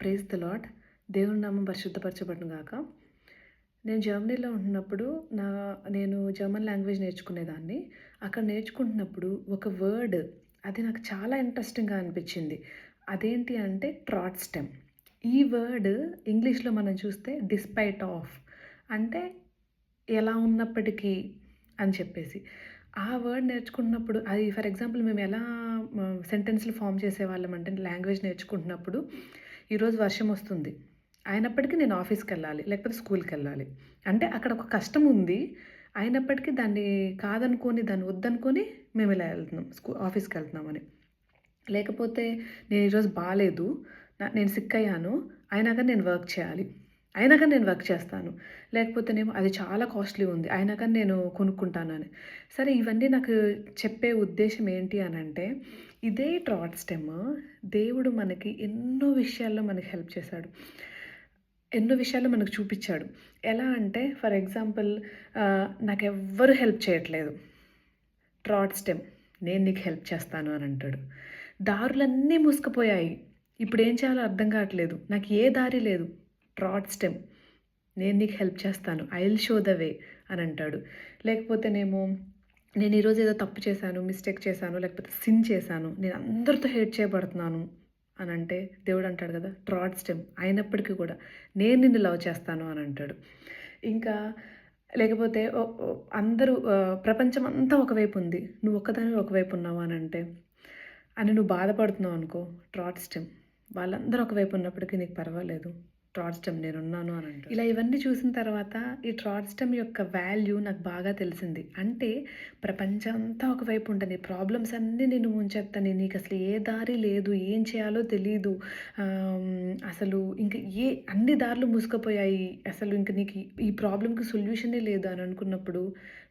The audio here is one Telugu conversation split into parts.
Praise the lord. దేవుని నామం పరిశుద్ధపరచబడును గాక. నేను జర్మనీలో ఉంటున్నప్పుడు నేను జర్మన్ లాంగ్వేజ్ నేర్చుకునేదాన్ని. అక్కడ నేర్చుకుంటున్నప్పుడు ఒక వర్డ్ అది నాకు చాలా ఇంట్రెస్టింగ్‌గా అనిపించింది. అదేంటి అంటే ట్రాట్‌స్టెమ్. ఈ వర్డ్ ఇంగ్లీష్‌లో మనం చూస్తే డిస్పైట్ ఆఫ్ అంటే ఎలా ఉన్నప్పటికీ అని చెప్పేసి. ఆ వర్డ్ నేర్చుకుంటున్నప్పుడు అది ఫర్ ఎగ్జాంపుల్ మేము ఎలా సెంటెన్స్‌లు ఫార్మ్ చేసేవాళ్ళం అంటే లాంగ్వేజ్ నేర్చుకుంటున్నప్పుడు ఈరోజు వర్షం వస్తుంది. అయినప్పటికీ నేను ఆఫీస్‌కెళ్ళాలి. లేకపోతే స్కూల్‌కెళ్ళాలి. అంటే అక్కడ ఒక కష్టం ఉంది. అయినప్పటికీ దాన్ని కాదనుకోని, దాన్ని వద్దనుకోని మేము ఇలా ఎళ్తున్నాం. ఆఫీస్‌కెళ్తున్నామని. లేకపోతే నేను ఈరోజు బాలేదు. నేను సిక్ అయ్యాను. అయినా గాని నేను వర్క్ చేయాలి. అయినా గాని నేను వర్క్ చేస్తాను. లేకపోతేనేమో అది చాలా కాస్ట్‌లీ ఉంది. అయినా కానీ నేను కొనుక్కుంటానని. సరే ఇవన్నీ నాకు చెప్పే ఉద్దేశ్యం ఏంటి అనంటే, ఇదే ట్రాట్‌స్టెమ్ దేవుడు మనకి ఎన్నో విషయాల్లో మనకి హెల్ప్ చేశాడు. ఎన్నో విషయాల్లో మనకు చూపిచ్చాడు. ఎలా అంటే ఫర్ ఎగ్జాంపుల్ నాకెవ్వరు హెల్ప్ చేయట్లేదు. ట్రాట్‌స్టెమ్ నేను నీకు హెల్ప్ చేస్తాను అని అంటాడు. దారులన్నీ మూసుకుపోయాయి. ఇప్పుడేం చేయాలో అర్థం కావట్లేదు. నాకు ఏ దారి లేదు. ట్రాట్‌స్టెమ్ నేను నీకు హెల్ప్ చేస్తాను. I will show the way అని అంటాడు. లేకపోతేనేమో నేను ఈరోజు ఏదో తప్పు చేశాను, మిస్టేక్ చేశాను, లేకపోతే సిన్ చేశాను. నేను అందరితో హేట్ చేయబడుతున్నాను అని అంటే దేవుడు అంటాడు కదా ట్రాట్‌స్టెమ్ అయినప్పటికీ కూడా నేను నిన్ను లవ్ చేస్తాను అని అంటాడు. ఇంకా లేకపోతే అందరూ ప్రపంచం అంతా ఒకవైపు ఉంది. నువ్వు ఒక్కదానివే ఒకవైపు ఉన్నావు అని అంటే అని నువ్వు బాధపడుతున్నావు అనుకో ట్రాట్‌స్టెమ్ వాళ్ళందరూ ఒకవైపు ఉన్నప్పటికీ నీకు పర్వాలేదు. ట్రాట్‌స్టెమ్ నేనున్నాను అని అంటాడు. ఇలా ఇవన్నీ చూసిన తర్వాత ఈ ట్రాట్‌స్టెమ్ యొక్క వాల్యూ నాకు బాగా తెలిసింది. అంటే ప్రపంచం అంతా ఒకవైపు ఉండని, ప్రాబ్లమ్స్ అన్నీ నిన్ను ముంచెత్తని, నీకు అసలు ఏ దారి లేదు, ఏం చేయాలో తెలీదు. అసలు ఇంక అన్ని దారులు మూసుకుపోయాయి. అసలు ఇంక నీకు ఈ ప్రాబ్లమ్‌కి సొల్యూషనే లేదు అని అనుకున్నప్పుడు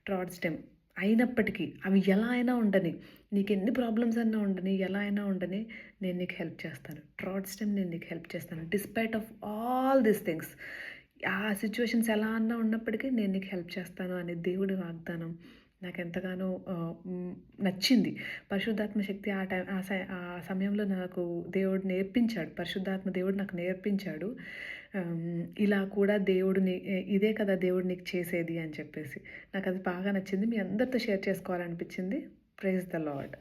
ట్రాట్‌స్టెమ్ అయినప్పటికీ అవి ఎలా అయినా ఉండని, నీకెన్ని ప్రాబ్లమ్స్ అన్నా ఉండని, ఎలా అయినా ఉండని నేను నీకు హెల్ప్ చేస్తాను. ట్రాట్‌స్టెమ్ నేను నీకు హెల్ప్ చేస్తాను. Despite of all these things ఆ సిట్యుయేషన్స్ ఎలా అన్నా ఉన్నప్పటికీ నేను నీకు హెల్ప్ చేస్తాను అనే దేవుడి వాగ్దానం నాకెంతగానో నచ్చింది. పరిశుద్ధాత్మ శక్తి ఆ సమయంలో నాకు దేవుడు నేర్పించాడు. పరిశుద్ధాత్మ దేవుడు నాకు నేర్పించాడు. ఇలా కూడా ఇదే కదా దేవుడు నీకు చేసేది అని చెప్పేసి. నాకది బాగా నచ్చింది. మీ అందరితో షేర్ చేసుకోవాలనిపించింది. Praise the lord.